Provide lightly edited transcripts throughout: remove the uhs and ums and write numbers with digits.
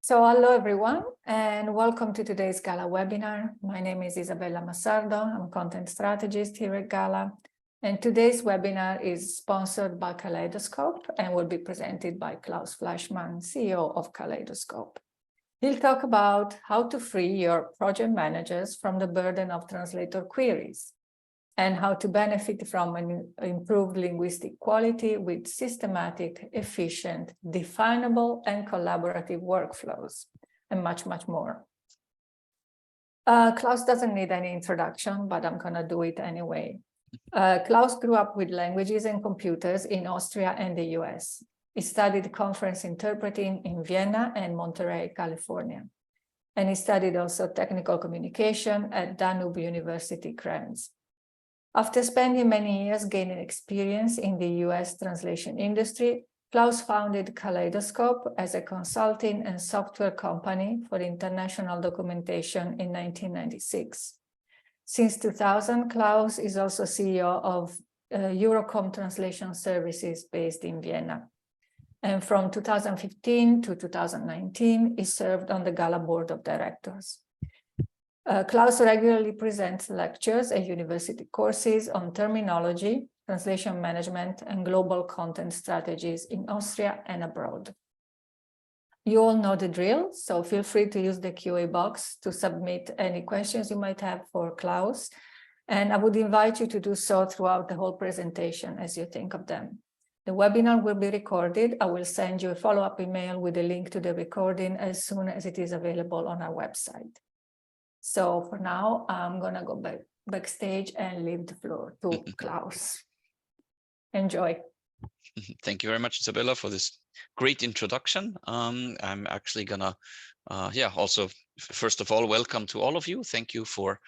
So hello everyone and welcome to today's GALA webinar. My name is Isabella Massardo. I'm content strategist here at GALA. And today's webinar is sponsored by Kaleidoscope and will be presented by Klaus Fleischmann, CEO of Kaleidoscope. He'll talk about how to free your project managers from the burden of translator queries and how to benefit from an improved linguistic quality with systematic, efficient, definable, and collaborative workflows, and much, much more. Klaus doesn't need any introduction, but I'm gonna do it anyway. Klaus grew up with languages and computers in Austria and the US. He studied conference interpreting in Vienna and Monterey, California. And he studied also technical communication at Danube University Krems. After spending many years gaining experience in the US translation industry, Klaus founded Kaleidoscope as a consulting and software company for international documentation in 1996. Since 2000, Klaus is also CEO of Eurocom translation services based in Vienna. And from 2015 to 2019, he served on the GALA Board of Directors. Klaus regularly presents lectures at university courses on terminology, translation management, and global content strategies in Austria and abroad. You all know the drill, so feel free to use the QA box to submit any questions you might have for Klaus. And I would invite you to do so throughout the whole presentation as you think of them. The webinar will be recorded. I will send you a follow-up email with a link to the recording as soon as it is available on our website. So for now, I'm going to go backstage and leave the floor to Klaus. Enjoy. Thank you very much, Isabella, for this great introduction. I'm actually going to, also, first of all, welcome to all of you. Thank you for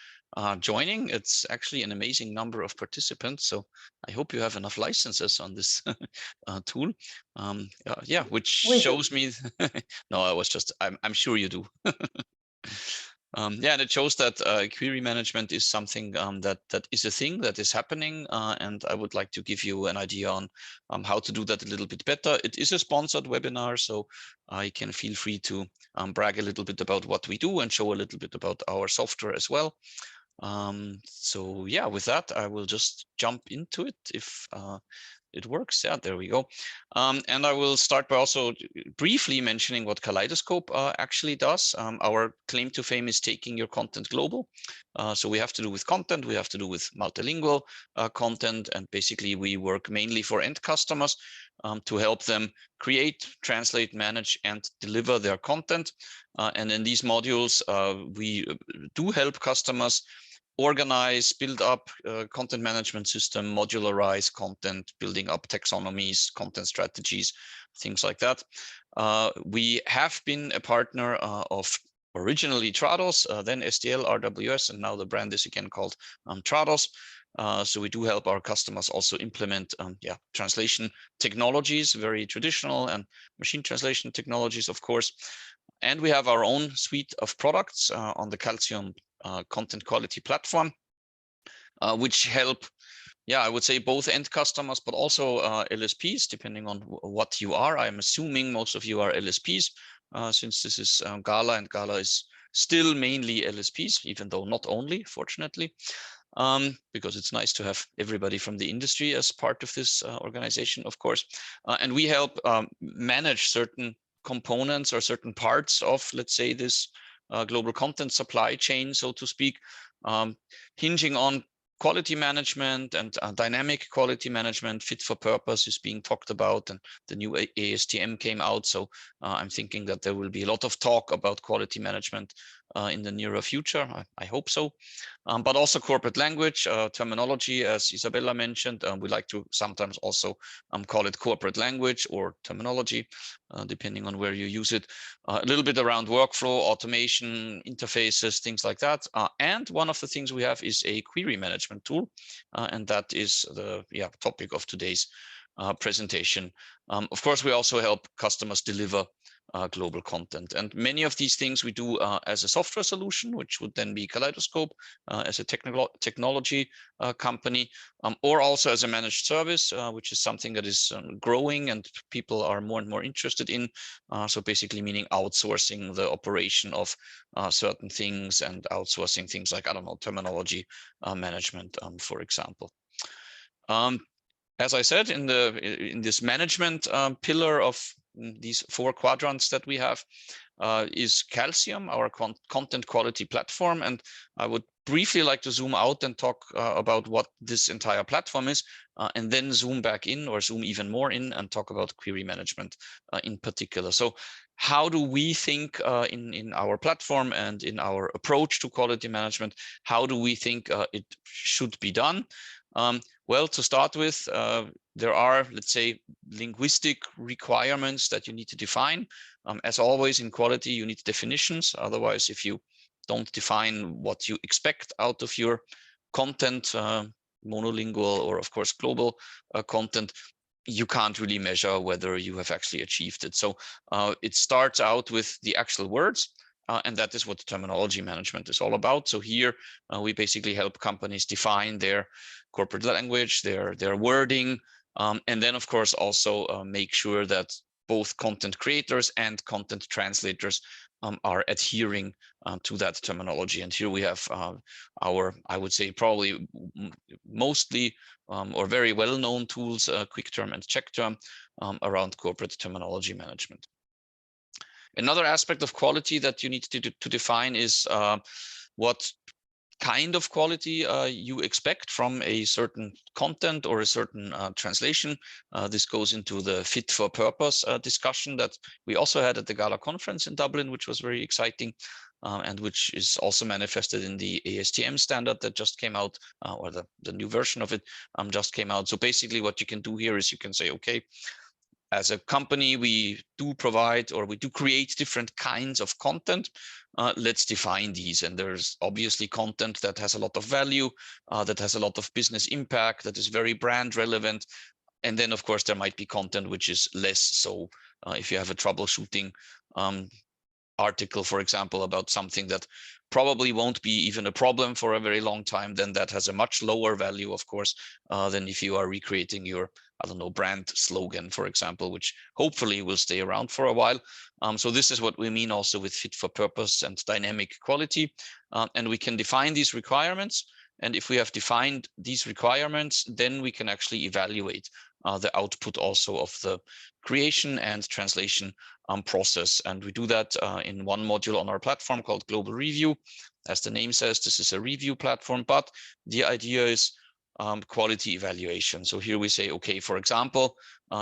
joining. It's actually an amazing number of participants. So I hope you have enough licenses on this tool. Which shows me, no, I'm sure you do. And it shows that query management is something that is a thing that is happening, and I would like to give you an idea on how to do that a little bit better. It is a sponsored webinar, so you can feel free to brag a little bit about what we do and show a little bit about our software as well. With that, I will just jump into it if it works. Yeah, there we go. And I will start by also briefly mentioning what Kaleidoscope actually does. Our claim to fame is taking your content global. So we have to do with content, we have to do with multilingual content, and basically we work mainly for end customers to help them create, translate, manage, and deliver their content. And in these modules, we do help customers organize, build up content management system, modularize content, building up taxonomies, content strategies, things like that. We have been a partner of originally Throttle, then STL, RWS, and now the brand is again called Throttle. So we do help our customers also implement translation technologies, very traditional and machine translation technologies, of course. And we have our own suite of products on the Calcium content quality platform, which help, I would say both end customers, but also LSPs, depending on what you are. I'm assuming most of you are LSPs, since this is GALA, and GALA is still mainly LSPs, even though not only, fortunately, because it's nice to have everybody from the industry as part of this organization, of course. And we help manage certain components or certain parts of, let's say, this global content supply chain, so to speak, hinging on quality management and dynamic quality management. Fit for purpose is being talked about, and the new ASTM came out. So I'm thinking that there will be a lot of talk about quality management in the nearer future. I hope so. But also corporate language, terminology, as Isabella mentioned. We like to sometimes also call it corporate language or terminology, depending on where you use it. A little bit around workflow, automation, interfaces, things like that. And one of the things we have is a query management tool, and that is the topic of today's presentation. Of course, we also help customers deliver global content. And many of these things we do as a software solution, which would then be Kaleidoscope as a technology company, or also as a managed service, which is something that is growing and people are more and more interested in. So basically meaning outsourcing the operation of certain things and outsourcing things like, I don't know, terminology management, for example. As I said, in this management pillar of these 4 quadrants that we have is Calcium, our content quality platform. And I would briefly like to zoom out and talk about what this entire platform is, and then zoom back in or zoom even more in and talk about query management in particular. So how do we think in our platform and in our approach to quality management? How do we think it should be done? Well, to start with, there are, let's say, linguistic requirements that you need to define. As always in quality, you need definitions. Otherwise, if you don't define what you expect out of your content, monolingual or of course global content, you can't really measure whether you have actually achieved it. So it starts out with the actual words. And that is what terminology management is all about. So here we basically help companies define their corporate language, their wording, and then of course also make sure that both content creators and content translators are adhering to that terminology. And here we have our, I would say, probably mostly or very well-known tools, QuickTerm and CheckTerm, around corporate terminology management. Another aspect of quality that you need to define is what kind of quality you expect from a certain content or a certain translation. This goes into the fit for purpose discussion that we also had at the GALA conference in Dublin, which was very exciting, and which is also manifested in the ASTM standard that just came out, or the new version of it just came out. So basically what you can do here is you can say, okay, as a company, we do provide or we do create different kinds of content. Let's define these. And there's obviously content that has a lot of value, that has a lot of business impact, that is very brand relevant. And then, of course, there might be content which is less so. If you have a troubleshooting article, for example, about something that probably won't be even a problem for a very long time, then that has a much lower value, of course, than if you are recreating your, I don't know, brand slogan, for example, which hopefully will stay around for a while. So this is what we mean also with fit for purpose and dynamic quality. And we can define these requirements. And if we have defined these requirements, then we can actually evaluate the output also of the creation and translation process. And we do that in one module on our platform called Global Review. As the name says, this is a review platform, but the idea is quality evaluation. So here we say, okay, for example,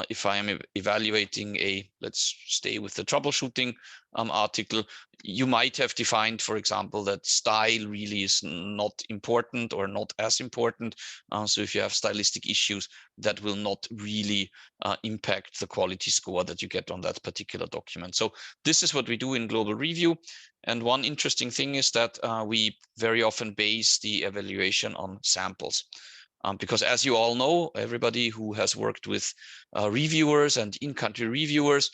if I am evaluating let's stay with the troubleshooting article, you might have defined, for example, that style really is not important or not as important. So if you have stylistic issues, that will not really impact the quality score that you get on that particular document. So this is what we do in Global Review. And one interesting thing is that we very often base the evaluation on samples. Because as you all know, everybody who has worked with reviewers and in-country reviewers,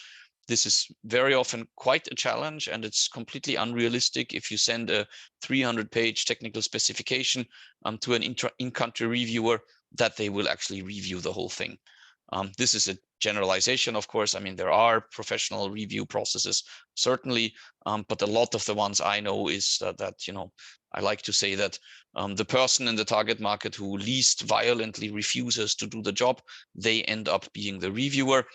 this is very often quite a challenge, and it's completely unrealistic if you send a 300-page technical specification to an in-country reviewer that they will actually review the whole thing. This is a generalization, of course. I mean, there are professional review processes, certainly, but a lot of the ones I know is that, you know, I like to say that the person in the target market who least violently refuses to do the job, they end up being the reviewer.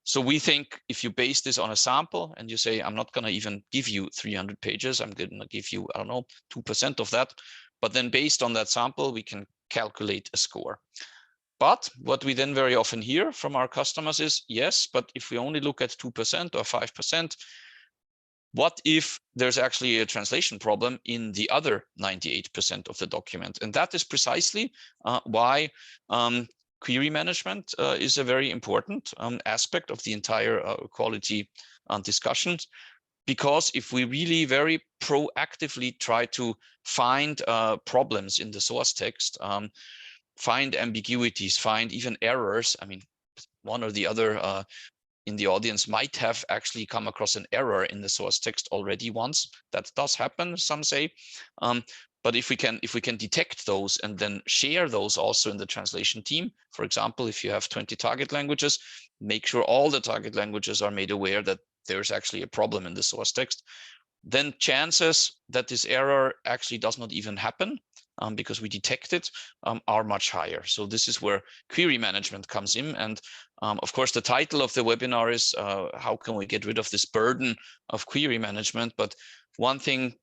So we think if you base this on a sample and you say, I'm not going to even give you 300 pages, I'm going to give you, I don't know, 2% of that. But then based on that sample, we can calculate a score. But what we then very often hear from our customers is, yes, but if we only look at 2% or 5%, what if there's actually a translation problem in the other 98% of the document? And that is precisely why query management is a very important aspect of the entire quality discussions. Because if we really very proactively try to find problems in the source text, find ambiguities, find even errors, I mean, one or the other in the audience might have actually come across an error in the source text already once. That does happen, some say. But if we can detect those and then share those also in the translation team, for example, if you have 20 target languages, make sure all the target languages are made aware that there's actually a problem in the source text, then chances that this error actually does not even happen because we detect it are much higher. So this is where query management comes in. And of course, the title of the webinar is how can we get rid of this burden of query management? But one thing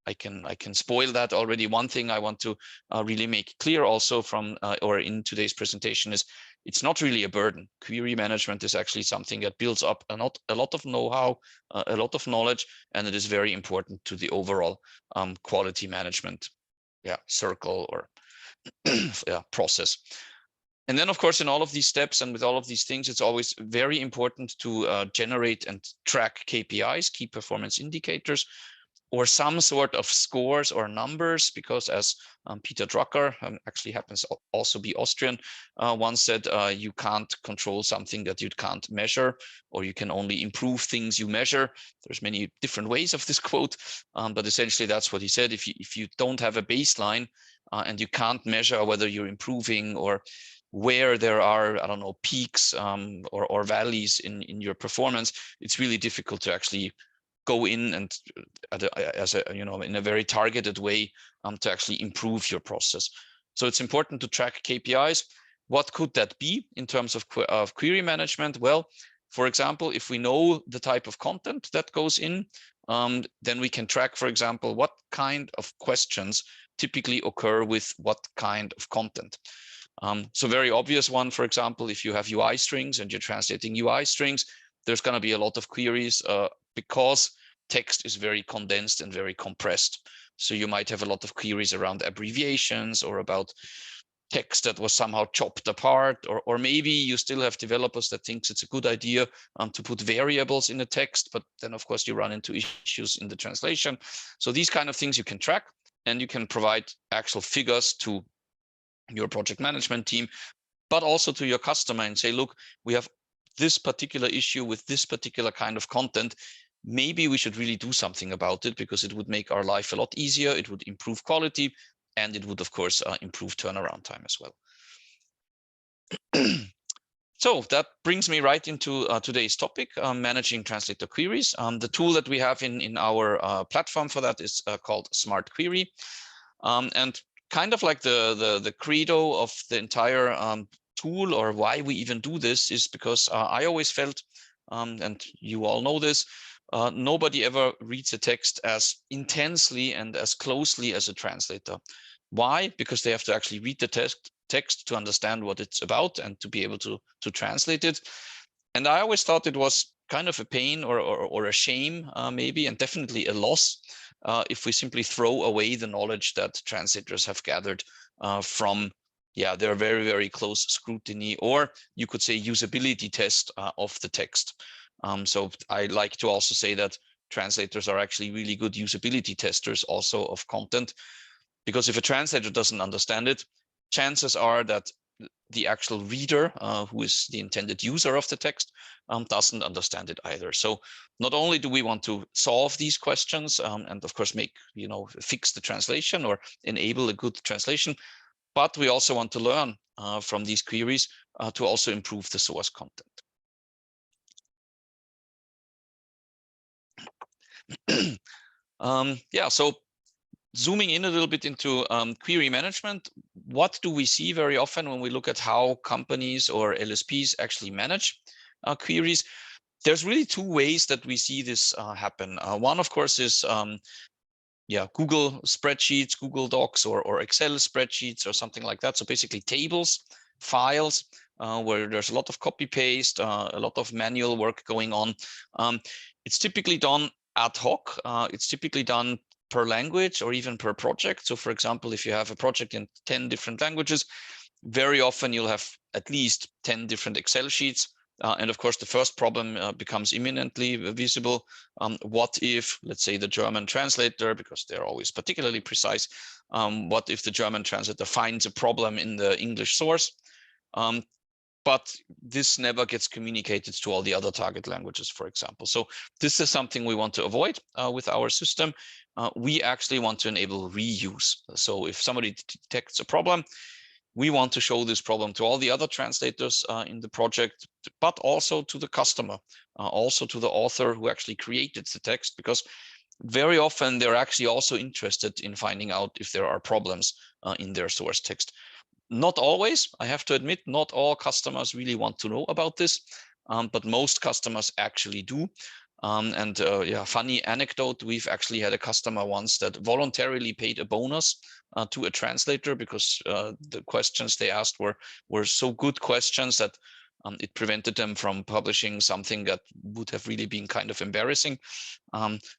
I can spoil that already. One thing I want to really make clear also from or in today's presentation is it's not really a burden. Query management is actually something that builds up a lot of know-how, a lot of knowledge, and it is very important to the overall quality management circle or process. And then, of course, in all of these steps and with all of these things, it's always very important to generate and track KPIs, key performance indicators, or some sort of scores or numbers, because as Peter Drucker, actually happens to also be Austrian, once said, you can't control something that you can't measure, or you can only improve things you measure. There's many different ways of this quote, but essentially that's what he said. If you don't have a baseline and you can't measure whether you're improving or where there are, I don't know, peaks or valleys in your performance, it's really difficult to actually go in and in a very targeted way to actually improve your process. So it's important to track KPIs. What could that be in terms of query management? Well, for example, if we know the type of content that goes in, then we can track, for example, what kind of questions typically occur with what kind of content. So very obvious one, for example, if you have UI strings and you're translating UI strings, there's going to be a lot of queries because text is very condensed and very compressed. So you might have a lot of queries around abbreviations or about text that was somehow chopped apart, or maybe you still have developers that thinks it's a good idea to put variables in the text, but then of course you run into issues in the translation. So these kind of things you can track, and you can provide actual figures to your project management team, but also to your customer and say, look, we have this particular issue with this particular kind of content. Maybe we should really do something about it, because it would make our life a lot easier. It would improve quality, and it would, of course, improve turnaround time as well. So that brings me right into today's topic, managing translator queries. The tool that we have in our platform for that is called Smart Query. And kind of like the credo of the entire tool, or why we even do this, is because I always felt, and you all know this, nobody ever reads a text as intensely and as closely as a translator. Why? Because they have to actually read the text to understand what it's about and to be able to translate it. And I always thought it was kind of a pain or a shame, maybe, and definitely a loss if we simply throw away the knowledge that translators have gathered from their very, very close scrutiny, or you could say usability test of the text. So I like to also say that translators are actually really good usability testers also of content, because if a translator doesn't understand it, chances are that the actual reader, who is the intended user of the text, doesn't understand it either. So not only do we want to solve these questions and of course fix the translation or enable a good translation, but we also want to learn from these queries to also improve the source content. So zooming in a little bit into query management, what do we see very often when we look at how companies or LSPs actually manage queries? There's really two ways that we see this happen. One, of course, is Google spreadsheets, Google Docs, or Excel spreadsheets, or something like that. So basically tables, files, where there's a lot of copy paste, a lot of manual work going on. It's typically done ad hoc. It's typically done per language or even per project. So for example, if you have a project in 10 different languages, very often you'll have at least 10 different Excel sheets. And of course, the first problem becomes imminently visible. What if, let's say, the German translator, because they're always particularly precise, what if the German translator finds a problem in the English source? but this never gets communicated to all the other target languages, for example. So this is something we want to avoid with our system. We actually want to enable reuse. So if somebody detects a problem, we want to show this problem to all the other translators in the project, but also to the customer, also to the author who actually created the text, because very often they're actually also interested in finding out if there are problems in their source text. Not always, I have to admit, not all customers really want to know about this, but most customers actually do. Yeah, funny anecdote, we've actually had a customer once that voluntarily paid a bonus to a translator because the questions they asked were so good questions that it prevented them from publishing something that would have really been kind of embarrassing.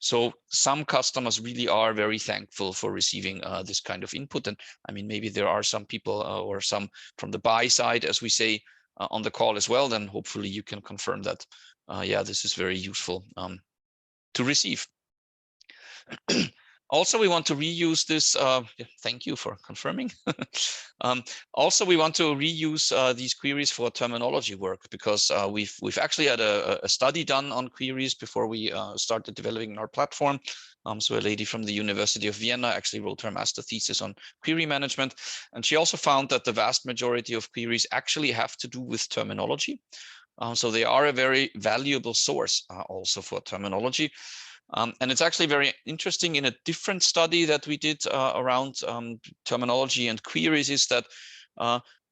So some customers really are very thankful for receiving this kind of input. And I mean, maybe there are some people or some from the buy side, as we say, on the call as well. Then hopefully you can confirm that, yeah, this is very useful to receive. Also, we want to reuse this. Thank you for confirming. Also, we want to reuse these queries for terminology work, because we've actually had a study done on queries before we started developing our platform. So a lady from the University of Vienna actually wrote her master thesis on query management, and she also found that the vast majority of queries actually have to do with terminology. So they are a very valuable source also for terminology. And it's actually very interesting, in a different study that we did around terminology and queries, is that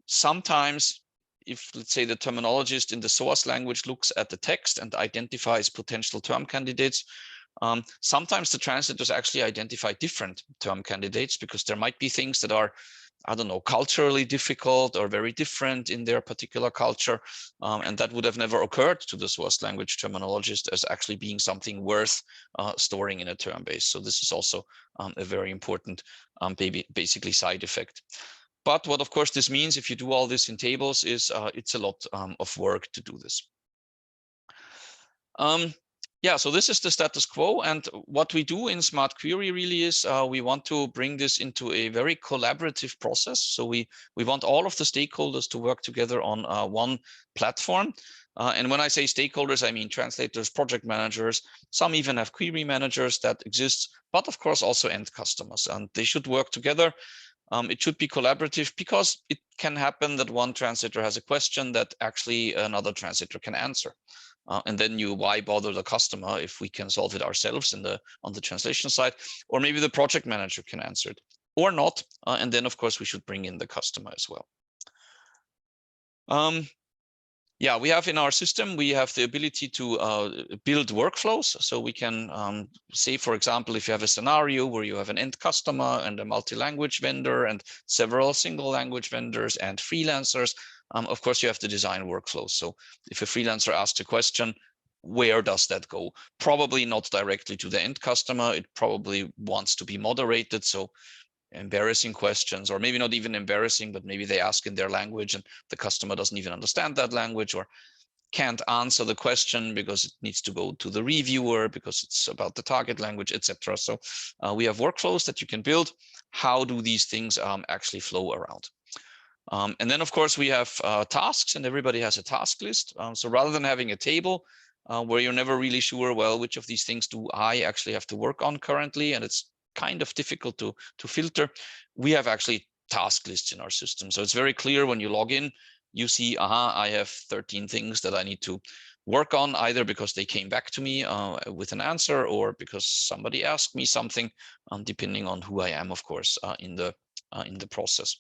sometimes if, let's say, the terminologist in the source language looks at the text and identifies potential term candidates, sometimes the translators actually identify different term candidates, because there might be things that are, I don't know, culturally difficult or very different in their particular culture. And that would have never occurred to the source language terminologist as actually being something worth storing in a term base. So this is also a very important basically side effect. But what, of course, this means, if you do all this in tables, is it's a lot of work to do this. Yeah, so this is the status quo, and what we do in Smart Query really is we want to bring this into a very collaborative process. So we want all of the stakeholders to work together on one platform. And when I say stakeholders, I mean translators, project managers. Some even have query managers that exist, but of course also end customers, and they should work together. It should be collaborative, because it can happen that one translator has a question that actually another translator can answer. And then why bother the customer if we can solve it ourselves on the translation side? Or maybe the project manager can answer it, or not. And then, of course, we should bring in the customer as well. Yeah, we have in our system, we have the ability to build workflows. So we can say, for example, if you have a scenario where you have an end customer and a multi-language vendor and several single language vendors and freelancers, of course, you have to design workflows. So if a freelancer asks a question, where does that go? Probably not directly to the end customer. It probably wants to be moderated. So embarrassing questions, or maybe not even embarrassing, but maybe they ask in their language and the customer doesn't even understand that language, or can't answer the question because it needs to go to the reviewer because it's about the target language, etc. So we have workflows that you can build. How do these things actually flow around? And then, of course, we have tasks, and everybody has a task list. So rather than having a table where you're never really sure, well, which of these things do I actually have to work on currently, and it's kind of difficult to filter, we have actually task lists in our system. So it's very clear when you log in, you see, I have 13 things that I need to work on, either because they came back to me with an answer, or because somebody asked me something, depending on who I am, of course, in the process.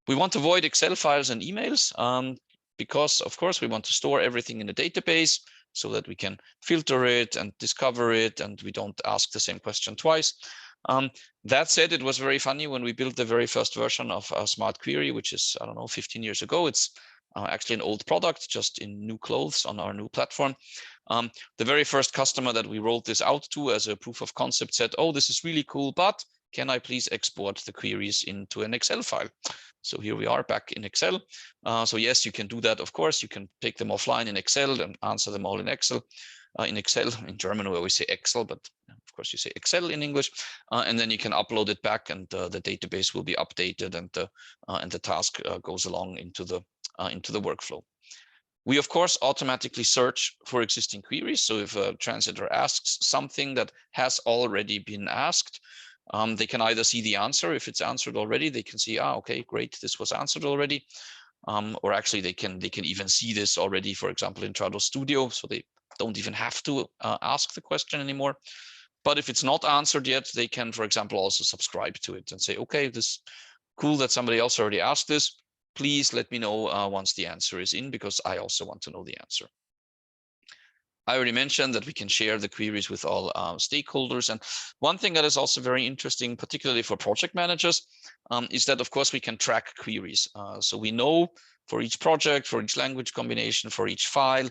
We want to avoid Excel files and emails because, of course, we want to store everything in a database so that we can filter it and discover it, and we don't ask the same question twice. That said, it was very funny when we built the very first version of Smart Query, which is, I don't know, 15 years ago. It's actually an old product, just in new clothes on our new platform. The very first customer that we rolled this out to as a proof of concept said, oh, this is really cool, but can I please export the queries into an Excel file? So here we are back in Excel. So yes, you can do that. Of course, you can take them offline in Excel and answer them all in Excel. In German, we always say Excel, but of course you say Excel in English. And then you can upload it back, and the database will be updated, and the task goes along into the into the workflow. We, of course, automatically search for existing queries. So if a translator asks something that has already been asked, they can either see the answer. If it's answered already, they can see, okay, great, this was answered already. Or actually, they can even see this already, for example, in Throttle Studio. So they don't even have to ask the question anymore. But if it's not answered yet, they can, for example, also subscribe to it and say, okay, this is cool that somebody else already asked this. Please let me know once the answer is in, because I also want to know the answer. I already mentioned that we can share the queries with all stakeholders. And one thing that is also very interesting, particularly for project managers, is that, of course, we can track queries. So we know for each project, for each language combination, for each file,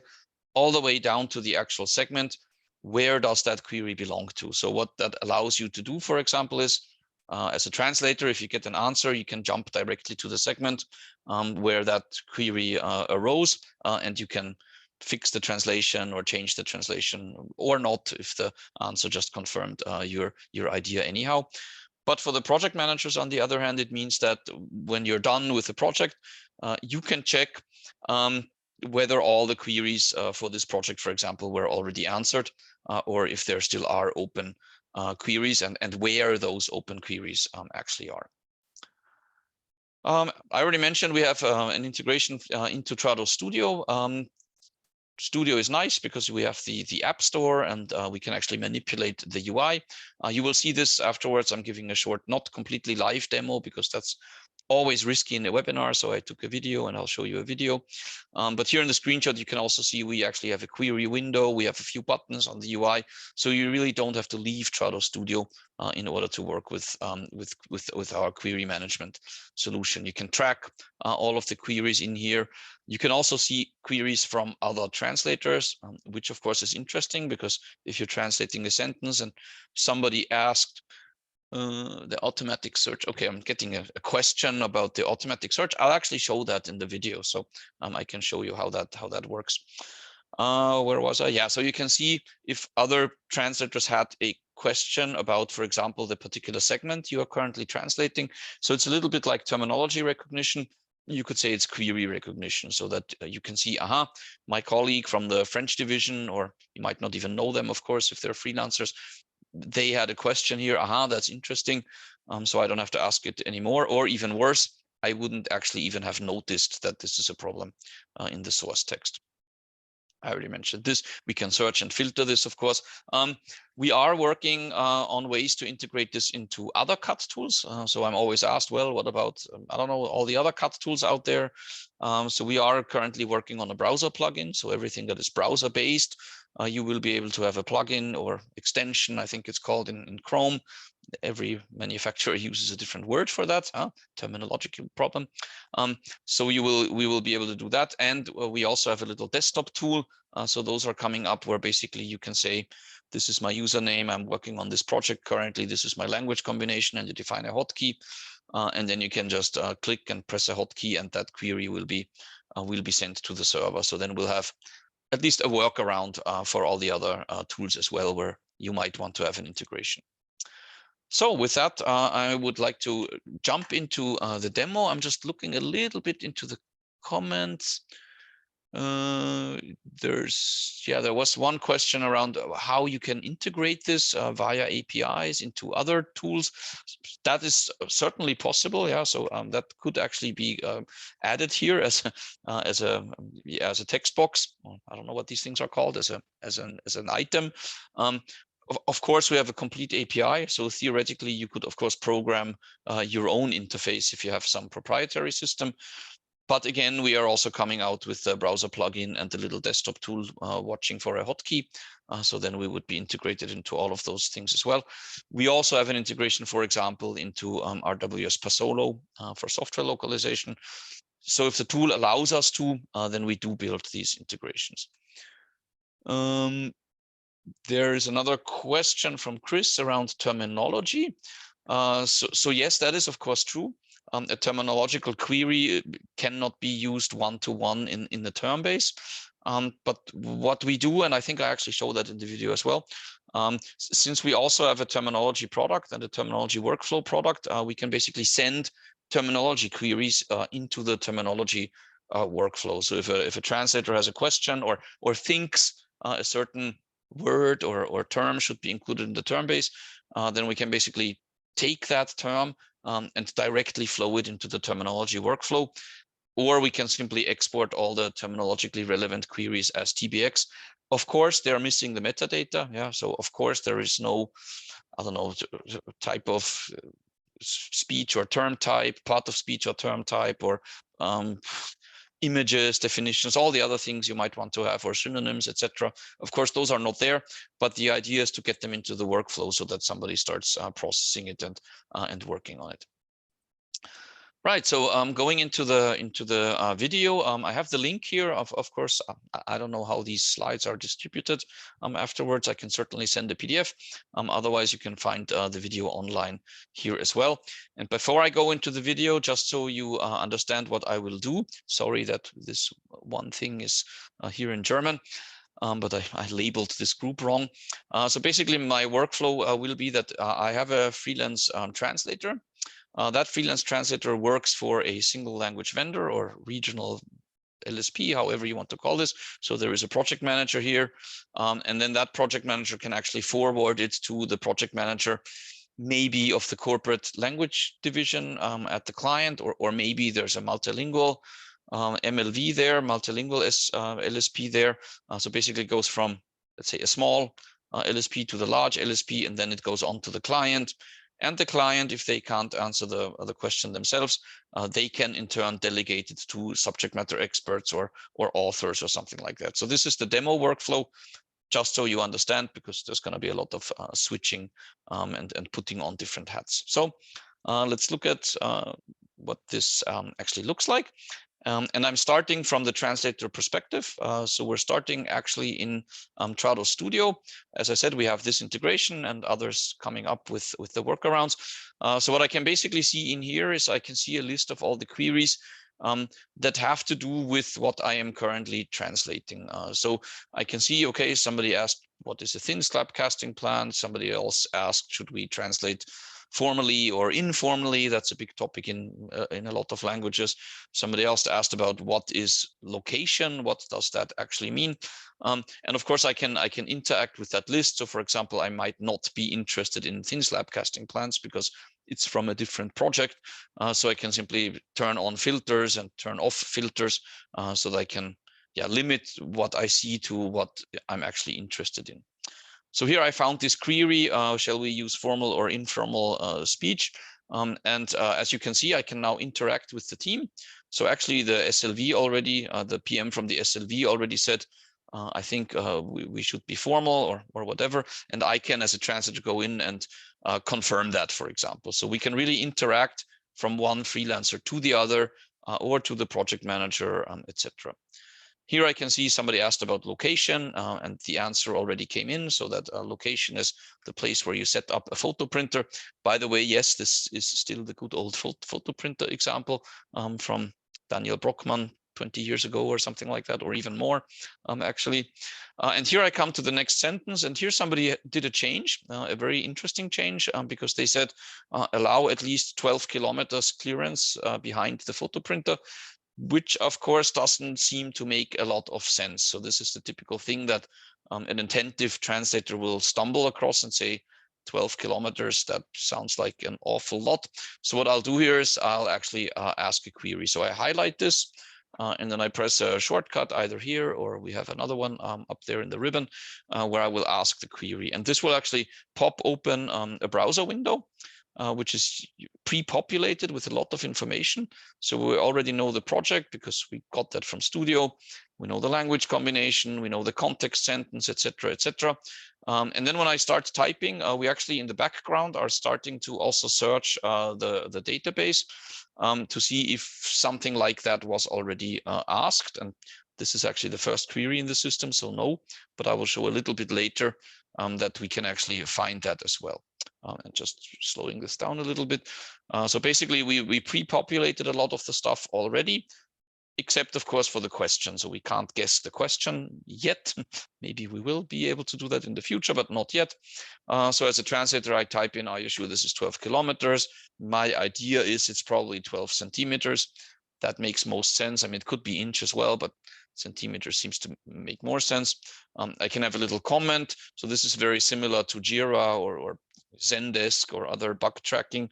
all the way down to the actual segment, where does that query belong to? So what that allows you to do, for example, is as a translator, if you get an answer, you can jump directly to the segment where that query arose, and you can fix the translation or change the translation or not if the answer just confirmed your idea anyhow. But for the project managers, on the other hand, it means that when you're done with the project, you can check whether all the queries for this project, for example, were already answered, or if there still are open queries, and where those open queries actually are. I already mentioned we have an integration into Throttle Studio. Studio is nice because we have the App Store, and we can actually manipulate the UI. You will see this afterwards. I'm giving a short, not completely live demo, because that's always risky in a webinar. So I took a video, and I'll show you a video. But here in the screenshot, you can also see we actually have a query window. We have a few buttons on the UI. So you really don't have to leave Throttle Studio in order to work with our query management solution. You can track all of the queries in here. You can also see queries from other translators, which of course is interesting, because if you're translating a sentence and somebody asked the automatic search, okay, I'm getting a question about the automatic search, I'll actually show that in the video. So I can show you how that works. Where was I? Yeah, so you can see if other translators had a question about, for example, the particular segment you are currently translating. So it's a little bit like terminology recognition. You could say it's query recognition, so that you can see, my colleague from the French division, or you might not even know them, of course, if they're freelancers, they had a question here. That's interesting. So I don't have to ask it anymore. Or even worse, I wouldn't actually even have noticed that this is a problem in the source text. I already mentioned this. We can search and filter this, of course. We are working on ways to integrate this into other cut tools. So I'm always asked, well, what about, I don't know, all the other cut tools out there? So we are currently working on a browser plugin. So everything that is browser based, you will be able to have a plugin or extension, I think it's called in Chrome. Every manufacturer uses a different word for that, terminological problem. So we will be able to do that. And we also have a little desktop tool. So those are coming up where basically you can say, this is my username, I'm working on this project currently, this is my language combination, and you define a hotkey. And then you can just click and press a hotkey, and that query will be sent to the server. So then we'll have at least a workaround for all the other tools as well, where you might want to have an integration. So with that, I would like to jump into the demo. I'm just looking a little bit into the comments. There was one question around how you can integrate this via APIs into other tools. That is certainly possible. Yeah, so that could actually be added here as a text box. I don't know what these things are called, as an item. Of course, we have a complete API. So theoretically, you could, of course, program your own interface if you have some proprietary system. But again, we are also coming out with the browser plugin and the little desktop tool watching for a hotkey. So then we would be integrated into all of those things as well. We also have an integration, for example, into RWS Pasolo for software localization. So if the tool allows us to, then we do build these integrations. There is another question from Chris around terminology. So yes, that is of course true. A terminological query cannot be used one-to-one in the term base. But what we do, and I think I actually show that in the video as well, since we also have a terminology product and a terminology workflow product, we can basically send terminology queries into the terminology workflow. So if a translator has a question or thinks a certain word or term should be included in the term base, then we can basically take that term and directly flow it into the terminology workflow. Or we can simply export all the terminologically relevant queries as TBX. Of course, they're missing the metadata. Yeah, so of course there is no, I don't know, type of speech or term type, part of speech or term type, or images, definitions, all the other things you might want to have, or synonyms, etc. Of course, those are not there, but the idea is to get them into the workflow so that somebody starts processing it and working on it. Right, so going into the video, I have the link here. Of course, I don't know how these slides are distributed. Afterwards, I can certainly send a PDF. Otherwise, you can find the video online here as well. And before I go into the video, just so you understand what I will do. Sorry that this one thing is here in German. But I labeled this group wrong. So basically, my workflow will be that I have a freelance translator. That freelance translator works for a single language vendor or regional LSP, however you want to call this. So there is a project manager here, and then that project manager can actually forward it to the project manager, maybe of the corporate language division at the client, or maybe there's a multilingual MLV there, multilingual LSP there. So basically it goes from, let's say, a small LSP to the large LSP, and then it goes on to the client. And the client, if they can't answer the question themselves, they can in turn delegate it to subject matter experts or authors or something like that. So this is the demo workflow, just so you understand, because there's going to be a lot of switching and putting on different hats. So let's look at what this actually looks like. And I'm starting from the translator perspective. So we're starting actually in Throttle Studio. As I said, we have this integration and others coming up with the workarounds. So what I can basically see in here is I can see a list of all the queries that have to do with what I am currently translating. So I can see, okay, somebody asked, what is a thin slab casting plan? Somebody else asked, should we translate formally or informally? That's a big topic in a lot of languages. Somebody else asked about what is location, what does that actually mean? And of course, I can interact with that list. So for example, I might not be interested in thin slab casting plans because it's from a different project. So I can simply turn on filters and turn off filters so that I can limit what I see to what I'm actually interested in. So here I found this query, shall we use formal or informal speech? As you can see, I can now interact with the team. So actually the SLV already, the PM from the SLV already said, I think we should be formal or whatever. And I can, as a translator, go in and confirm that, for example. So we can really interact from one freelancer to the other or to the project manager, etc. Here I can see somebody asked about location, and the answer already came in. So that location is the place where you set up a photo printer. By the way, yes, this is still the good old photo printer example from Daniel Brockmann 20 years ago or something like that, or even more, actually. And here I come to the next sentence, and here somebody did a change, a very interesting change, because they said allow at least 12 kilometers clearance behind the photo printer, which of course doesn't seem to make a lot of sense. So this is the typical thing that an attentive translator will stumble across and say 12 kilometers, that sounds like an awful lot. So what I'll do here is I'll actually ask a query. So I highlight this and then I press a shortcut either here, or we have another one up there in the ribbon where I will ask the query. And this will actually pop open a browser window, which is pre-populated with a lot of information. So we already know the project because we got that from Studio. We know the language combination, we know the context sentence, etc., etc. And then when I start typing, we actually in the background are starting to also search the database to see if something like that was already asked. And this is actually the first query in the system, so no, but I will show a little bit later that we can actually find that as well. And just slowing this down a little bit. So basically, we pre-populated a lot of the stuff already, except of course for the question. So we can't guess the question yet. Maybe we will be able to do that in the future, but not yet. So as a translator, I type in, are you sure this is 12 kilometers? My idea is it's probably 12 centimeters. that makes most sense. I mean, it could be inch as well, but centimeter seems to make more sense. I can have a little comment. So this is very similar to Jira or Zendesk or other bug tracking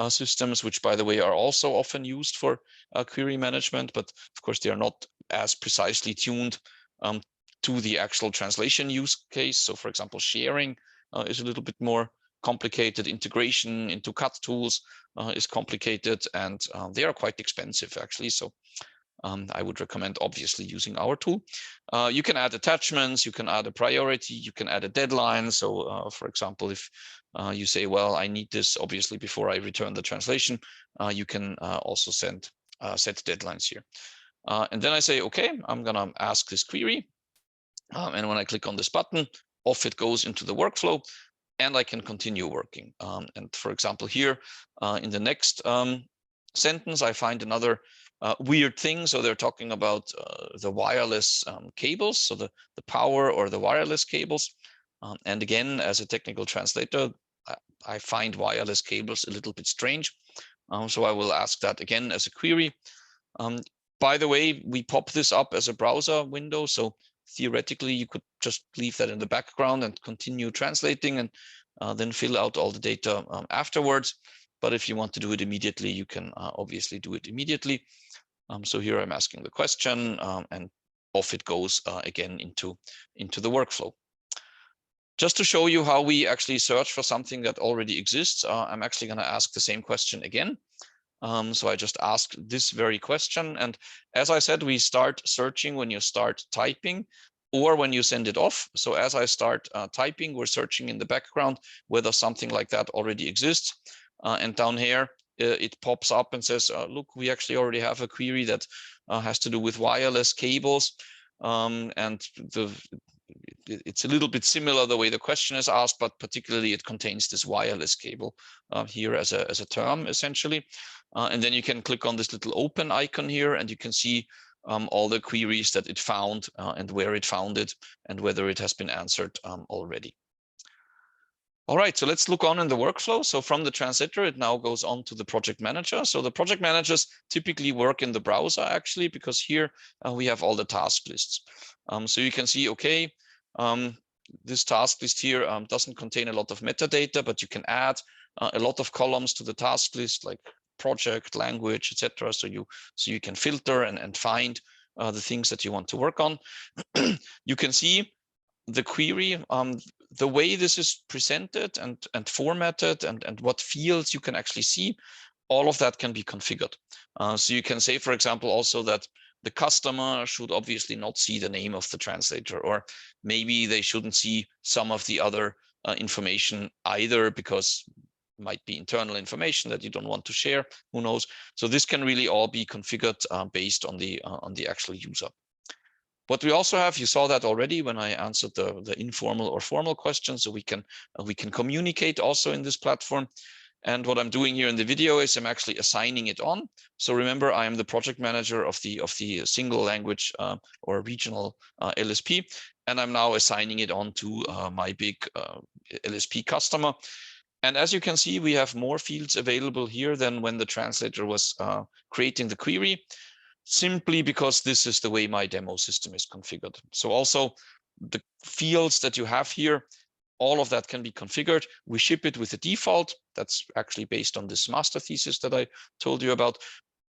systems, which, by the way, are also often used for query management, but of course they are not as precisely tuned to the actual translation use case. So for example, sharing is a little bit more complicated. Integration into cut tools is complicated, and they are quite expensive actually. So I would recommend obviously using our tool. You can add attachments, you can add a priority, you can add a deadline. So for example, if you say, well, I need this obviously before I return the translation, you can also set deadlines here. And then I say, okay, I'm gonna ask this query. And when I click on this button, off it goes into the workflow, and I can continue working. And for example, here in the next sentence, I find another weird thing. So they're talking about the wireless cables, so the power or the wireless cables. And again, as a technical translator, I find wireless cables a little bit strange. So I will ask that again as a query. By the way, we pop this up as a browser window. So theoretically, you could just leave that in the background and continue translating and then fill out all the data afterwards. But if you want to do it immediately, you can obviously do it immediately. So here I'm asking the question, and off it goes again into the workflow. Just to show you how we actually search for something that already exists, I'm actually going to ask the same question again. So I just asked this very question. And as I said, we start searching when you start typing or when you send it off. So as I start typing, we're searching in the background whether something like that already exists. And down here, it pops up and says, look, we actually already have a query that has to do with wireless cables. And it's a little bit similar the way the question is asked, but particularly it contains this wireless cable here as a term, essentially. And then you can click on this little open icon here, and you can see all the queries that it found and where it found it and whether it has been answered already. All right, so let's look on in the workflow. So from the translator, it now goes on to the project manager. So the project managers typically work in the browser, actually, because here we have all the task lists. So you can see, okay, this task list here doesn't contain a lot of metadata, but you can add a lot of columns to the task list, like project, language, etc. So you can filter and find the things that you want to work on. You can see the query, the way this is presented and formatted, and what fields you can actually see, all of that can be configured. So you can say, for example, also that the customer should obviously not see the name of the translator, or maybe they shouldn't see some of the other information either, because it might be internal information that you don't want to share, who knows. So this can really all be configured based on the actual user. What we also have, you saw that already when I answered the informal or formal questions. So we can communicate also in this platform. And what I'm doing here in the video is I'm actually assigning it on. So remember, I am the project manager of the single language or regional LSP, and I'm now assigning it on to my big LSP customer. And as you can see, we have more fields available here than when the translator was creating the query, simply because this is the way my demo system is configured. So also the fields that you have here, all of that can be configured. We ship it with the default. That's actually based on this master thesis that I told you about.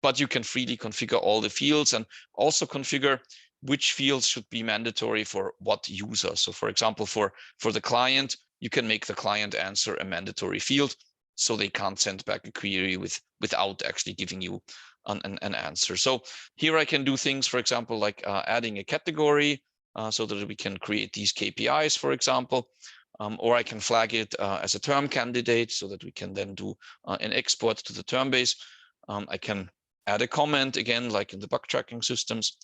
But you can freely configure all the fields and also configure which fields should be mandatory for what user. So for example, for the client, you can make the client answer a mandatory field, so they can't send back a query without actually giving you an answer. So here I can do things, for example, like adding a category so that we can create these KPIs, for example, or I can flag it as a term candidate so that we can then do an export to the term base. I can add a comment again, like in the bug tracking systems,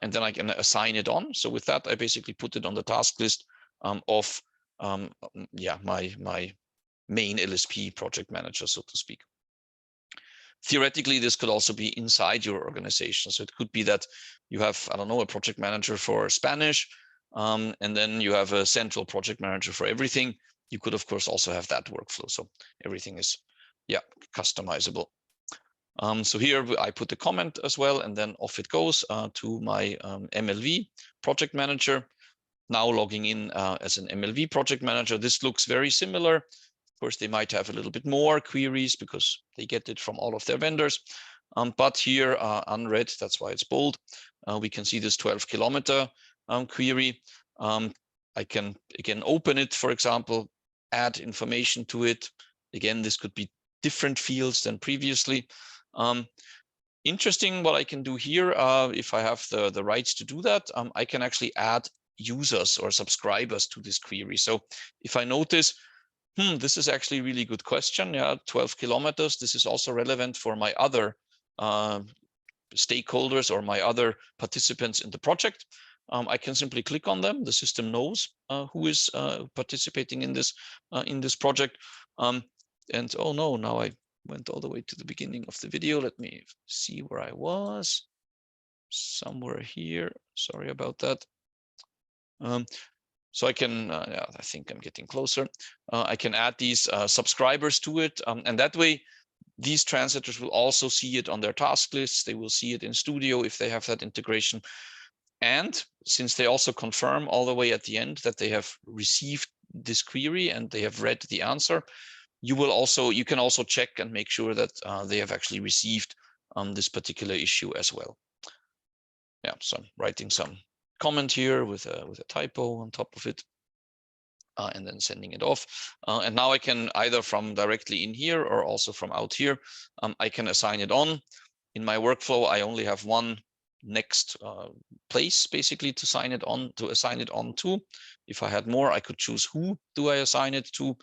and then I can assign it on. So with that, I basically put it on the task list of my main LSP project manager, so to speak. Theoretically, this could also be inside your organization. So it could be that you have, I don't know, a project manager for Spanish, and then you have a central project manager for everything. You could, of course, also have that workflow. So everything is, customizable. So here I put the comment as well, and then off it goes to my MLV project manager. Now logging in as an MLV project manager. This looks very similar. Of course, they might have a little bit more queries because they get it from all of their vendors. But here, unread, that's why it's bold. We can see this 12-kilometer query. I can, again, open it, for example, add information to it. Again, this could be different fields than previously. Interesting what I can do here, if I have the rights to do that, I can actually add users or subscribers to this query. So if I notice, this is actually a really good question. Yeah, 12 kilometers. This is also relevant for my other stakeholders or my other participants in the project. I can simply click on them. The system knows who is participating in this project. And oh no, now I went all the way to the beginning of the video. Let me see where I was. Somewhere here. Sorry about that. So I can, yeah, I think I'm getting closer. I can add these subscribers to it. And that way, these translators will also see it on their task lists. They will see it in Studio if they have that integration. And since they also confirm all the way at the end that they have received this query and they have read the answer, you can also check and make sure that they have actually received this particular issue as well. Yeah, so I'm writing some comment here with a typo on top of it, and then sending it off. And now I can either from directly in here or also from out here, I can assign it on. In my workflow, I only have one next place basically to assign it on to. If I had more, I could choose who do I assign it to.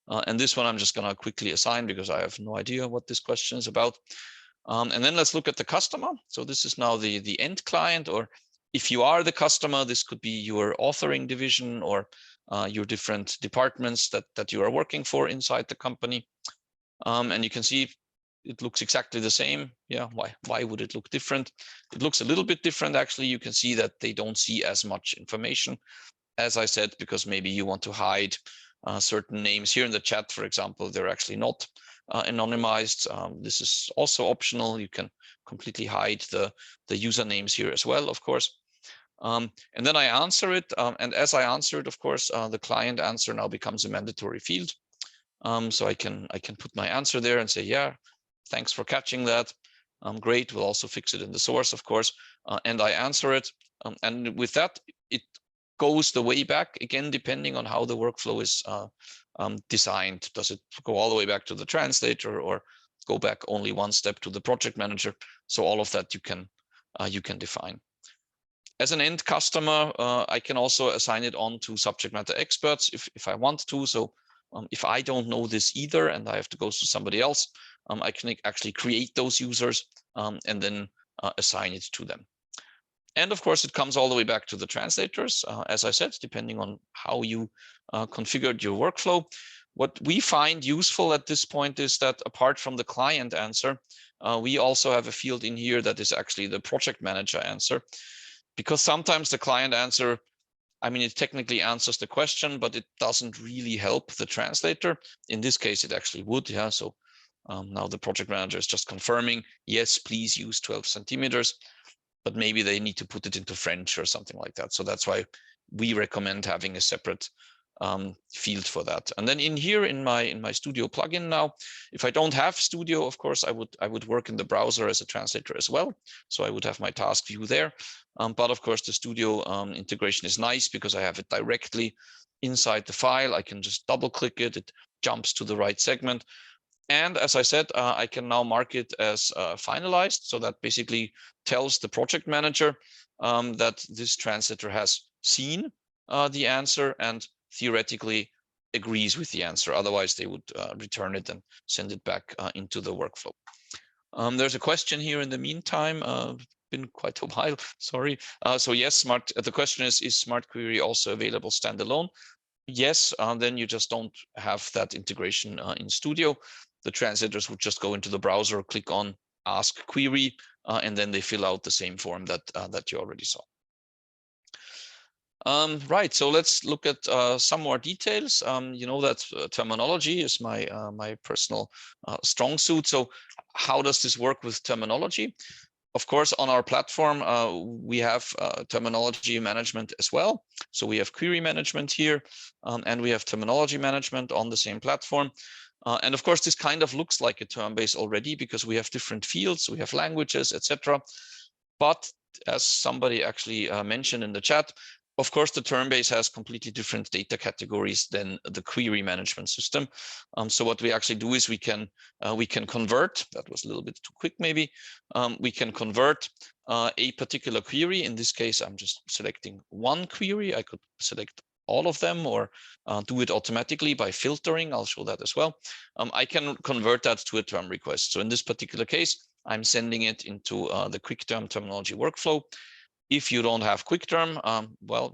And this one I'm just going to quickly assign because I have no idea what this question is about. And then let's look at the customer. So this is now the end client, or if you are the customer, this could be your authoring division or your different departments that you are working for inside the company. And you can see it looks exactly the same. Yeah, why would it look different? It looks a little bit different, actually. You can see that they don't see as much information, as I said, because maybe you want to hide certain names. Here in the chat, for example, they're actually not anonymized. This is also optional. You can completely hide the usernames here as well, of course. And then I answer it. And as I answer it, of course, the client answer now becomes a mandatory field. So I can put my answer there and say, yeah, thanks for catching that. Great. We'll also fix it in the source, of course. And I answer it. And with that, it goes the way back, again, depending on how the workflow is designed. Does it go all the way back to the translator or go back only one step to the project manager? So all of that you can define. As an end customer, I can also assign it on to subject matter experts if I want to. So if I don't know this either and I have to go to somebody else, I can actually create those users and then assign it to them. And of course, it comes all the way back to the translators, as I said, depending on how you configured your workflow. What we find useful at this point is that apart from the client answer, we also have a field in here that is actually the project manager answer. Because sometimes the client answer, I mean, it technically answers the question, but it doesn't really help the translator. In this case, it actually would. Yeah. So now the project manager is just confirming, yes, please use 12 centimeters, but maybe they need to put it into French or something like that. So that's why we recommend having a separate field for that. And then in here in my Studio plugin now, if I don't have Studio, of course, I would work in the browser as a translator as well. So I would have my task view there. But of course, the Studio integration is nice because I have it directly inside the file. I can just double click it. It jumps to the right segment. And as I said, I can now mark it as finalized. So that basically tells the project manager that this translator has seen the answer and theoretically agrees with the answer. Otherwise, they would return it and send it back into the workflow. There's a question here in the meantime. Been quite a while, sorry. So yes, the question is Smart Query also available standalone? Yes, then you just don't have that integration in Studio. The translators would just go into the browser, click on Ask Query, and then they fill out the same form that you already saw. Right, so let's look at some more details. You know that terminology is my my personal strong suit. So how does this work with terminology? Of course, on our platform, we have terminology management as well. So we have query management here, and we have terminology management on the same platform. And of course, this kind of looks like a term base already because we have different fields, we have languages, etc. But as somebody actually mentioned in the chat, of course, the term base has completely different data categories than the query management system. So what we actually do is we can convert. That was a little bit too quick, maybe. We can convert a particular query. In this case, I'm just selecting one query. I could select all of them or do it automatically by filtering. I'll show that as well. I can convert that to a term request. So in this particular case, I'm sending it into the QuickTerm terminology workflow. If you don't have QuickTerm, well,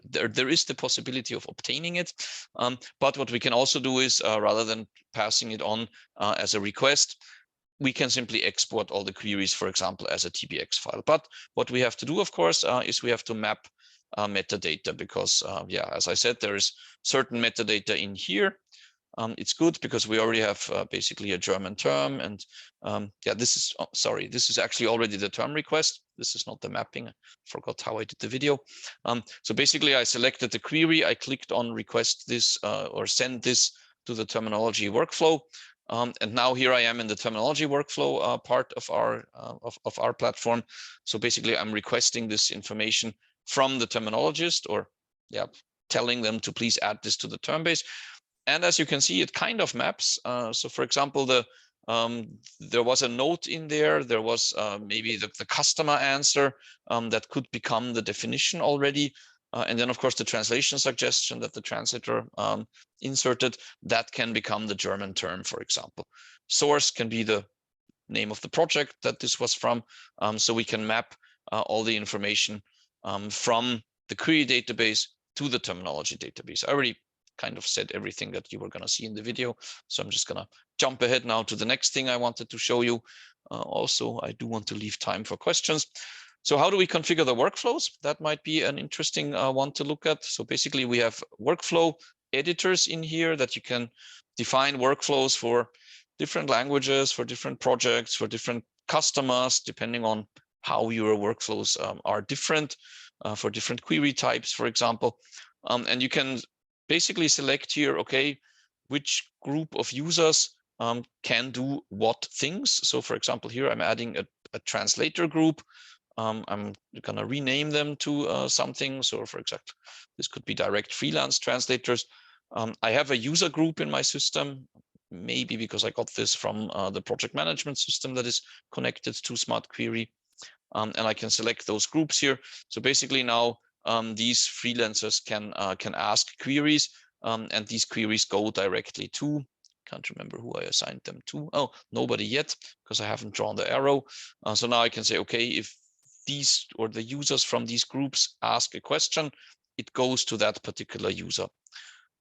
there is the possibility of obtaining it. But what we can also do is rather than passing it on as a request, we can simply export all the queries, for example, as a TBX file. But what we have to do, of course, is we have to map metadata because, yeah, as I said, there is certain metadata in here. It's good because we already have basically a German term, and yeah, this is sorry, this is actually already the term request. This is not the mapping. I forgot how I did the video. So basically, I selected the query. I clicked on request this or send this to the terminology workflow, and now here I am in the terminology workflow part of our platform. So basically, I'm requesting this information from the terminologist, or yeah, telling them to please add this to the term base. And as you can see, it kind of maps. So for example, there was a note in there. There was maybe the customer answer that could become the definition already. And then, of course, the translation suggestion that the translator inserted, that can become the German term, for example. Source can be the name of the project that this was from. So we can map all the information from the query database to the terminology database. I already kind of said everything that you were going to see in the video. So I'm just going to jump ahead now to the next thing I wanted to show you. Also, I do want to leave time for questions. So how do we configure the workflows? That might be an interesting one to look at. So basically, we have workflow editors in here that you can define workflows for different languages, for different projects, for different customers, depending on how your workflows are different, for different query types, for example. And you can basically select here, okay, which group of users can do what things. So for example, here I'm adding a translator group. I'm going to rename them to something. So for example, this could be direct freelance translators. I have a user group in my system, maybe because I got this from the project management system that is connected to Smart Query. And I can select those groups here. So basically now these freelancers can ask queries, and these queries go directly to, can't remember who I assigned them to. Oh, nobody yet, because I haven't drawn the arrow. So now I can say, okay, if these or the users from these groups ask a question, it goes to that particular user.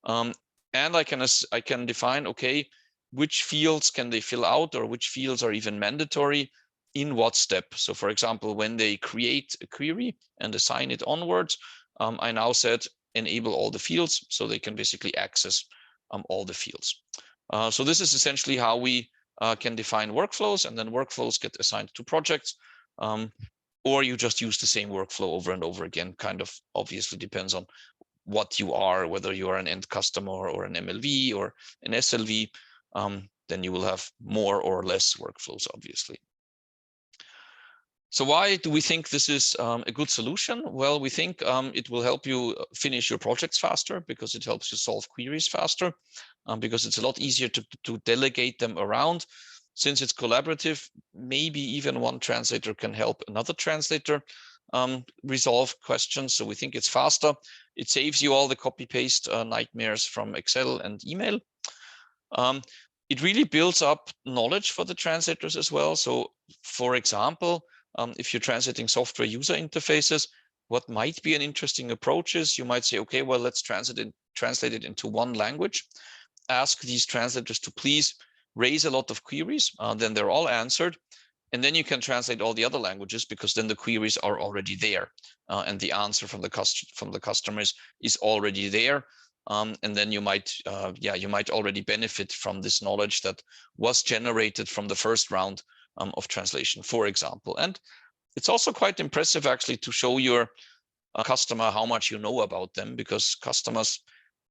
And I can define, okay, which fields can they fill out, or which fields are even mandatory in what step. So for example, when they create a query and assign it onwards, I now said enable all the fields, so they can basically access all the fields. So this is essentially how we can define workflows, and then workflows get assigned to projects, or you just use the same workflow over and over again. Kind of obviously depends on what you are, whether you are an end customer or an MLV or an SLV, then you will have more or less workflows, obviously. So why do we think this is a good solution? Well, we think it will help you finish your projects faster because it helps you solve queries faster, because it's a lot easier to delegate them around. Since it's collaborative, maybe even one translator can help another translator resolve questions. So we think it's faster. It saves you all the copy-paste nightmares from Excel and email. It really builds up knowledge for the translators as well. So for example, if you're translating software user interfaces, what might be an interesting approach is you might say, okay, well, let's translate it into one language. Ask these translators to please raise a lot of queries, then they're all answered. And then you can translate all the other languages, because then the queries are already there, and the answer from the customers is already there. And then you might already benefit from this knowledge that was generated from the first round of translation, for example. And it's also quite impressive actually to show your customer how much you know about them, because customers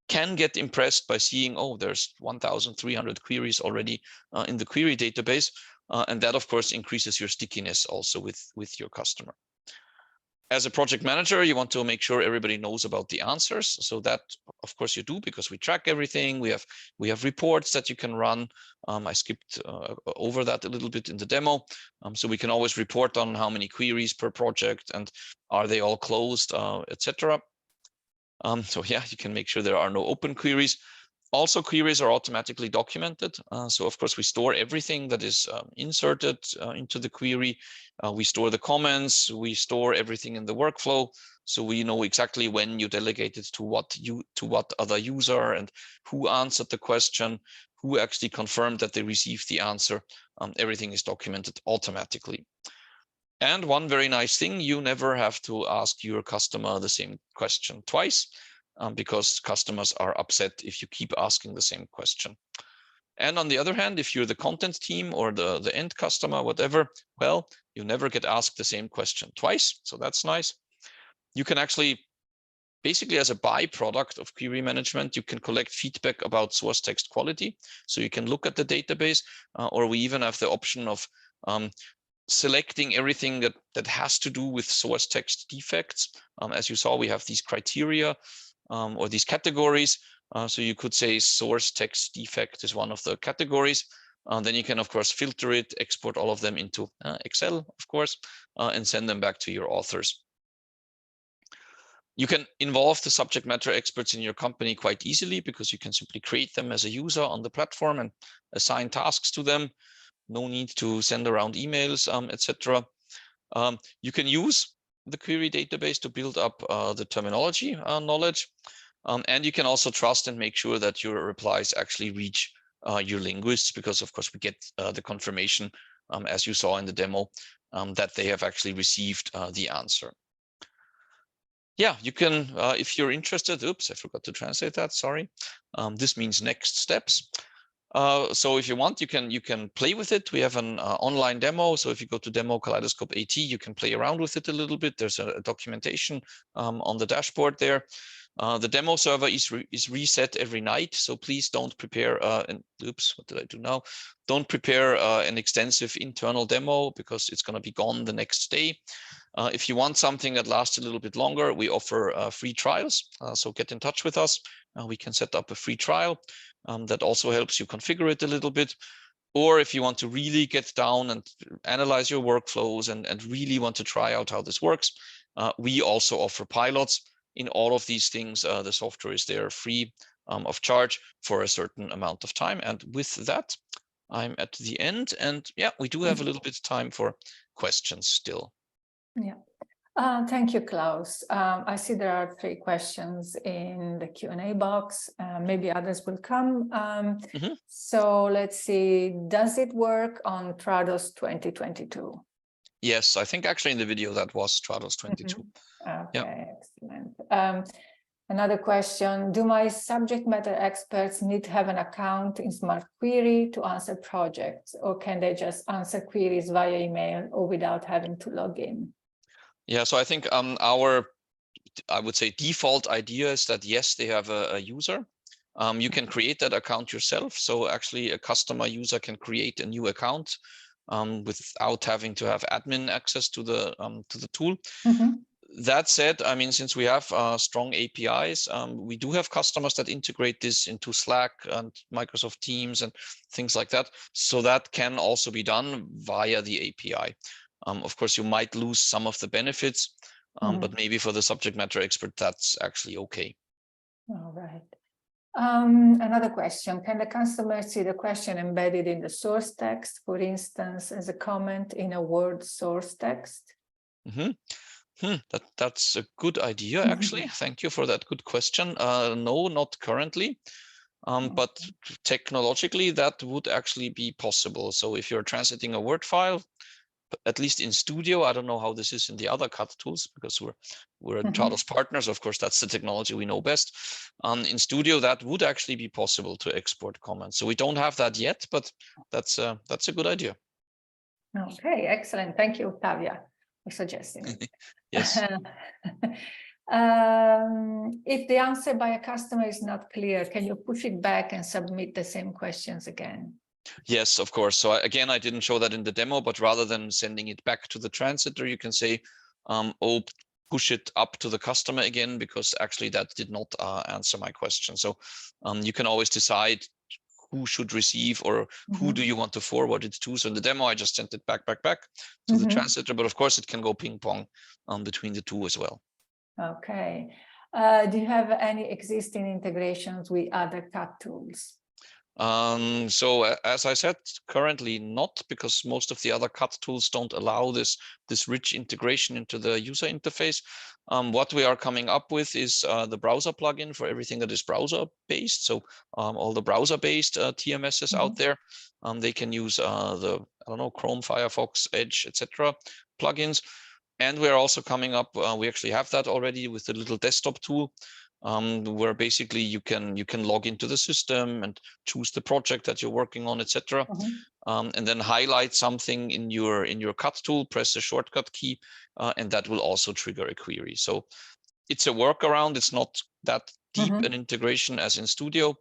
can get impressed by seeing, oh, there's 1,300 queries already in the query database. And that, of course, increases your stickiness also with your customer. As a project manager, you want to make sure everybody knows about the answers. So that, of course, you do, because we track everything. We have reports that you can run. I skipped over that a little bit in the demo. So we can always report on how many queries per project and are they all closed, etc. So yeah, you can make sure there are no open queries. Also, queries are automatically documented. So of course, we store everything that is inserted into the query. We store the comments, we store everything in the workflow. So we know exactly when you delegated to what other user, and who answered the question, who actually confirmed that they received the answer. Everything is documented automatically. And one very nice thing, you never have to ask your customer the same question twice, because customers are upset if you keep asking the same question. And on the other hand, if you're the content team or the end customer, whatever, well, you never get asked the same question twice. So that's nice. You can actually, basically as a byproduct of query management, you can collect feedback about source text quality. So you can look at the database, or we even have the option of selecting everything that has to do with source text defects. As you saw, we have these criteria or these categories. So you could say source text defect is one of the categories. Then you can, of course, filter it, export all of them into Excel, of course, and send them back to your authors. You can involve the subject matter experts in your company quite easily, because you can simply create them as a user on the platform and assign tasks to them. No need to send around emails, etc. You can use the query database to build up the terminology knowledge. And you can also trust and make sure that your replies actually reach your linguists, because of course we get the confirmation, as you saw in the demo, that they have actually received the answer. Yeah, you can, if you're interested, oops, I forgot to translate that, sorry. This means next steps. So if you want, you can play with it. We have an online demo. So if you go to demo Kaleidoscope AT, you can play around with it a little bit. There's a documentation on the dashboard there. The demo server is reset every night. So please don't prepare, oops, what did I do now? Don't prepare an extensive internal demo, because it's going to be gone the next day. If you want something that lasts a little bit longer, we offer free trials. So get in touch with us. We can set up a free trial. That also helps you configure it a little bit. Or if you want to really get down and analyze your workflows and really want to try out how this works, we also offer pilots. In all of these things, the software is there free of charge for a certain amount of time. And with that, I'm at the end. And yeah, we do have a little bit of time for questions still. Yeah. Thank you, Klaus. I see there are 3 questions in the Q&A box. Maybe others will come. So let's see. Does it work on Trados 2022? Yes, I think actually in the video that was Trados 22. Okay, yeah. Excellent. Another question. Do my subject matter experts need to have an account in Smart Query to answer projects, or can they just answer queries via email or without having to log in? Yeah, so I think I would say default idea is that yes, they have a user. You can create that account yourself. So actually a customer user can create a new account without having to have admin access to the tool. That said, I mean, since we have strong APIs, we do have customers that integrate this into Slack and Microsoft Teams and things like that. So that can also be done via the API. Of course, you might lose some of the benefits, but maybe for the subject matter expert, that's actually okay. All right. Another question. Can the customer see the question embedded in the source text, for instance, as a comment in a Word source text? That's a good idea, actually. Thank you for that good question. No, not currently. But technologically, that would actually be possible. So if you're translating a Word file, at least in Studio. I don't know how this is in the other cut tools, because we're Throttle's partners. Of course, that's the technology we know best. In Studio, that would actually be possible to export comments. So we don't have that yet, but that's a good idea. Okay, excellent. Thank you, Tavia, for suggesting it. Yes. If the answer by a customer is not clear, can you push it back and submit the same questions again? Yes, of course. So again, I didn't show that in the demo, but rather than sending it back to the translator, you can say, oh, push it up to the customer again, because actually that did not answer my question. So you can always decide who should receive, or who do you want to forward it to. So in the demo, I just sent it back to the translator, but of course it can go ping pong between the two as well. Okay. Do you have any existing integrations with other cut tools? So as I said, currently not, because most of the other cut tools don't allow this rich integration into the user interface. What we are coming up with is the browser plugin for everything that is browser based. So all the browser based TMSs out there, they can use the, I don't know, Chrome, Firefox, Edge, etc. plugins. And we're also coming up, we actually have that already with the little desktop tool, where basically you can log into the system and choose the project that you're working on, etc. And then highlight something in your cut tool, press the shortcut key, and that will also trigger a query. So it's a workaround. It's not that deep an integration as in Studio,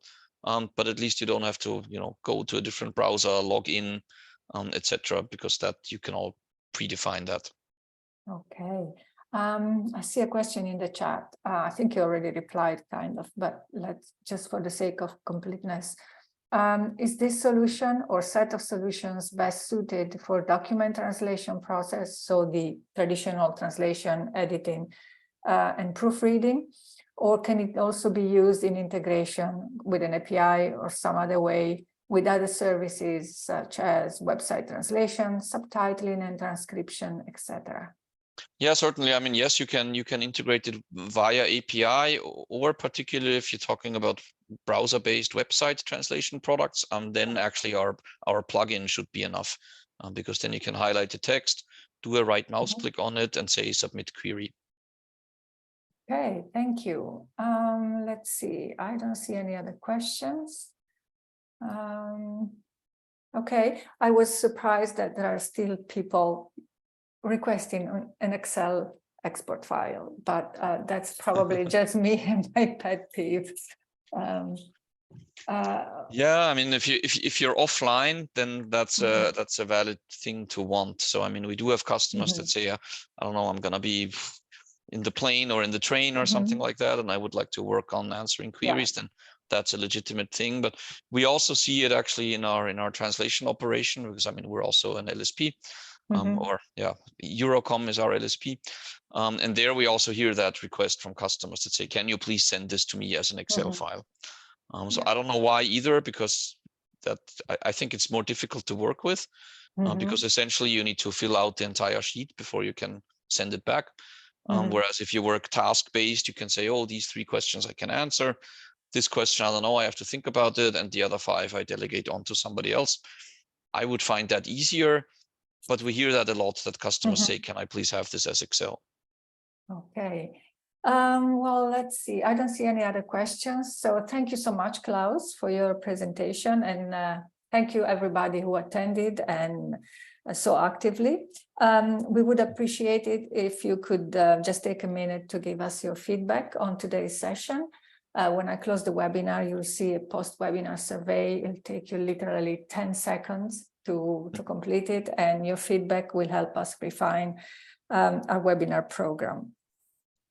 but at least you don't have to, go to a different browser, log in, etc. because that you can all predefine that. Okay. I see a question in the chat. I think you already replied, kind of, but let's just for the sake of completeness. Is this solution or set of solutions best suited for document translation process, so the traditional translation, editing, and proofreading? Or can it also be used in integration with an API or some other way with other services such as website translation, subtitling and transcription, etc.? Yeah, certainly. I mean, yes, you can integrate it via API, or particularly if you're talking about browser-based website translation products, then actually our plugin should be enough, because then you can highlight the text, do a right mouse click on it, and say submit query. Okay, thank you. Let's see. I don't see any other questions. Okay, I was surprised that there are still people requesting an Excel export file, but that's probably just me and my pet peeve. Yeah, I mean, if you're offline, then that's a valid thing to want. So I mean, we do have customers that say, I don't know, I'm gonna be in the plane or in the train or something like that, and I would like to work on answering queries, then that's a legitimate thing. But we also see it actually in our translation operation, because I mean, we're also an LSP. Eurocom is our LSP, and there we also hear that request from customers that say, can you please send this to me as an Excel file? So I don't know why either, because that I think it's more difficult to work with, because essentially you need to fill out the entire sheet before you can send it back. Whereas if you work task-based, you can say, oh, these 3 questions I can answer. This question, I don't know, I have to think about it, and the other 5 I delegate on to somebody else. I would find that easier. But we hear that a lot, that customers say, can I please have this as Excel? Okay. Well, let's see. I don't see any other questions. So thank you so much, Klaus, for your presentation. And thank you, everybody who attended and so actively. We would appreciate it if you could just take a minute to give us your feedback on today's session. When I close the webinar, you'll see a post-webinar survey. It'll take you literally 10 seconds to complete it, and your feedback will help us refine our webinar program.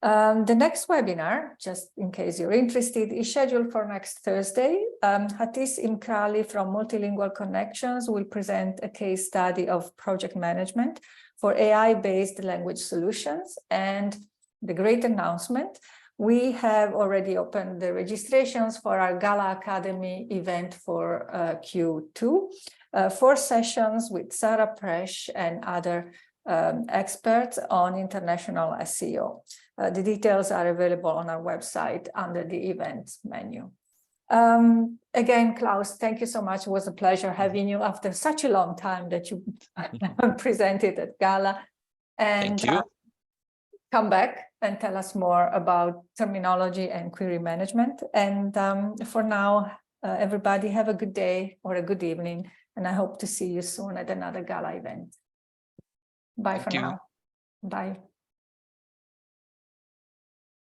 The next webinar, just in case you're interested, is scheduled for next Thursday. Hatis Imkrali from Multilingual Connections will present a case study of project management for AI-based language solutions. And the great announcement, we have already opened the registrations for our GALA Academy event for Q2. 4 sessions with Sarah Presh and other experts on international SEO. The details are available on our website under the events menu. Again, Klaus, thank you so much. It was a pleasure having you after such a long time that you presented at GALA. And Thank you. Come back and tell us more about terminology and query management. And for now, everybody have a good day or a good evening. And I hope to see you soon at another GALA event. Bye for now. Bye.